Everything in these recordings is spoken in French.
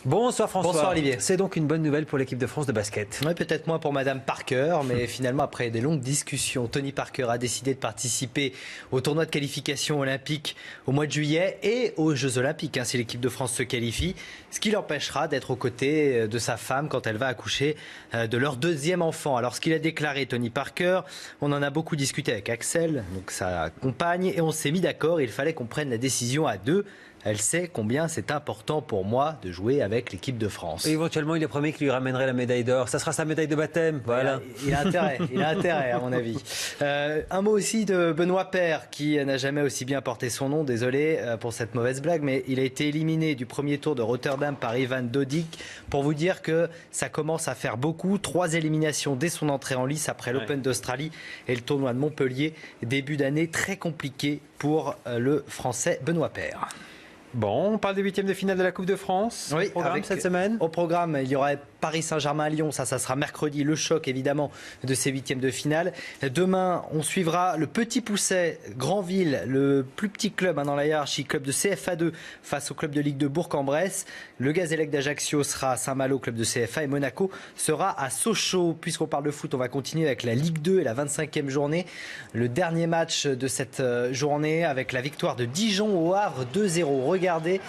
Bonsoir François. Bonsoir Olivier. C'est donc une bonne nouvelle pour l'équipe de France de basket. Oui, peut-être moins pour Madame Parker, mais finalement après des longues discussions, Tony Parker a décidé de participer au tournoi de qualification olympique au mois de juillet et aux Jeux Olympiques, si l'équipe de France se qualifie, ce qui l'empêchera d'être aux côtés de sa femme quand elle va accoucher de leur deuxième enfant. Alors ce qu'il a déclaré Tony Parker, on en a beaucoup discuté avec Axel, donc sa compagne, et on s'est mis d'accord, il fallait qu'on prenne la décision à deux. Elle sait combien c'est important pour moi de jouer avec l'équipe de France. Et éventuellement, il a promis qu'il lui ramènerait la médaille d'or. Ça sera sa médaille de baptême. Voilà. Il a intérêt à mon avis. Un mot aussi de Benoît Paire, qui n'a jamais aussi bien porté son nom. Désolé pour cette mauvaise blague, mais il a été éliminé du premier tour de Rotterdam par Ivan Dodig. Pour vous dire que ça commence à faire beaucoup. 3 éliminations dès son entrée en lice après l'Open d'Australie et le tournoi de Montpellier. Début d'année très compliqué pour le Français Benoît Paire. Bon, on parle des huitièmes de finale de la Coupe de France. Oui, au programme cette semaine. Au programme, il y aura Paris Saint-Germain à Lyon, ça sera mercredi, le choc évidemment de ces huitièmes de finale. Demain, on suivra le Petit Pousset, Granville, le plus petit club dans la hiérarchie, club de CFA2 face au club de Ligue de Bourg-en-Bresse. Le Gazélec d'Ajaccio sera à Saint-Malo, club de CFA, et Monaco sera à Sochaux. Puisqu'on parle de foot, on va continuer avec la Ligue 2 et la 25e journée. Le dernier match de cette journée avec la victoire de Dijon au Havre 2-0. Regardez,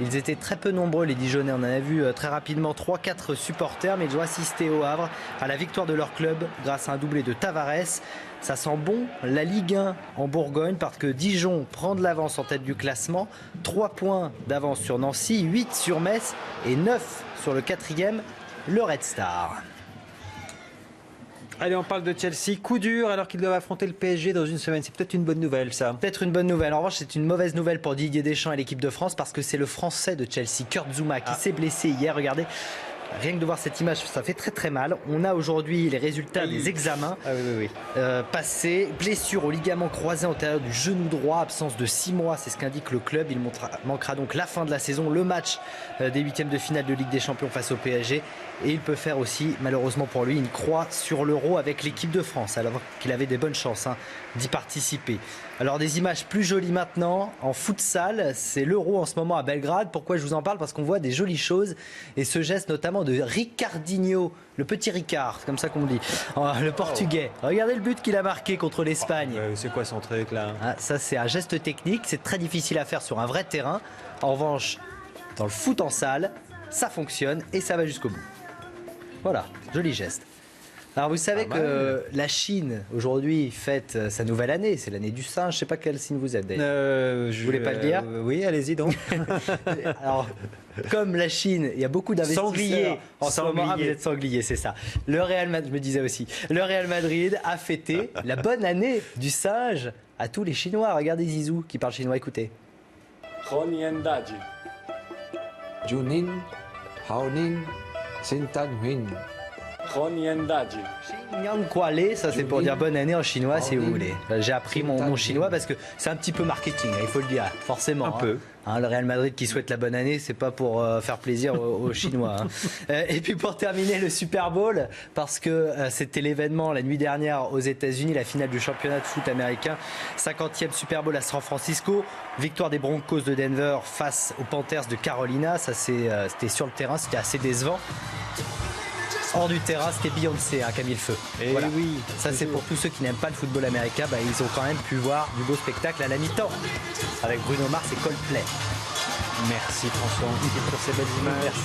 ils étaient très peu nombreux les Dijonnais, on en a vu très rapidement 3-4 supporters, mais ils ont assisté au Havre à la victoire de leur club grâce à un doublé de Tavares. Ça sent bon la Ligue 1 en Bourgogne parce que Dijon prend de l'avance en tête du classement, 3 points d'avance sur Nancy, 8 sur Metz et 9 sur le 4e, le Red Star. Allez, on parle de Chelsea. Coup dur alors qu'ils doivent affronter le PSG dans une semaine. C'est peut-être une bonne nouvelle, ça. Peut-être une bonne nouvelle. En revanche, c'est une mauvaise nouvelle pour Didier Deschamps et l'équipe de France parce que c'est le Français de Chelsea, Kurt Zouma, qui s'est blessé hier. Regardez. Rien que de voir cette image, ça fait très très mal. On a aujourd'hui les résultats des examens passés. Blessure au ligament croisé antérieur du genou droit, absence de 6 mois, c'est ce qu'indique le club. Il manquera donc la fin de la saison, le match des huitièmes de finale de Ligue des Champions face au PSG. Et il peut faire aussi, malheureusement pour lui, une croix sur l'Euro avec l'équipe de France, alors qu'il avait des bonnes chances d'y participer. Alors des images plus jolies maintenant, en futsal, c'est l'Euro en ce moment à Belgrade. Pourquoi je vous en parle? Parce qu'on voit des jolies choses et ce geste notamment de Ricardinho, le petit Ricard, c'est comme ça qu'on dit, le portugais. Regardez le but qu'il a marqué contre l'Espagne. C'est quoi son truc là? Ça c'est un geste technique, c'est très difficile à faire sur un vrai terrain. En revanche, dans le foot en salle, ça fonctionne et ça va jusqu'au bout. Voilà, joli geste. Alors vous savez que la Chine aujourd'hui fête sa nouvelle année, c'est l'année du singe, je ne sais pas quel signe vous êtes d'ailleurs. Je voulais pas le dire. Oui, allez-y donc. Alors, comme la Chine, il y a beaucoup d'investisseurs. Sanglier. En ce moment, vous êtes sanglier, c'est ça. Le Real Madrid, je me disais aussi, le Real Madrid a fêté la bonne année du singe à tous les Chinois. Regardez Zizou qui parle chinois, écoutez. Junin, Haonin, Sintan Huin. Ça c'est pour dire bonne année en chinois si vous voulez. J'ai appris mon chinois parce que c'est un petit peu marketing, il faut le dire, forcément. Un peu. Le Real Madrid qui souhaite la bonne année, c'est pas pour faire plaisir aux Chinois. Et puis pour terminer le Super Bowl, parce que c'était l'événement la nuit dernière aux États-Unis, la finale du championnat de foot américain, 50e Super Bowl à San Francisco, victoire des Broncos de Denver face aux Panthers de Carolina. Ça c'était sur le terrain, c'était assez décevant. Hors du terrain, c'était Beyoncé qui a mis le feu. Et voilà. oui, ça c'est pour tous ceux qui n'aiment pas le football américain, ils ont quand même pu voir du beau spectacle à la mi-temps avec Bruno Mars et Coldplay. Merci François pour ces belles images. Merci.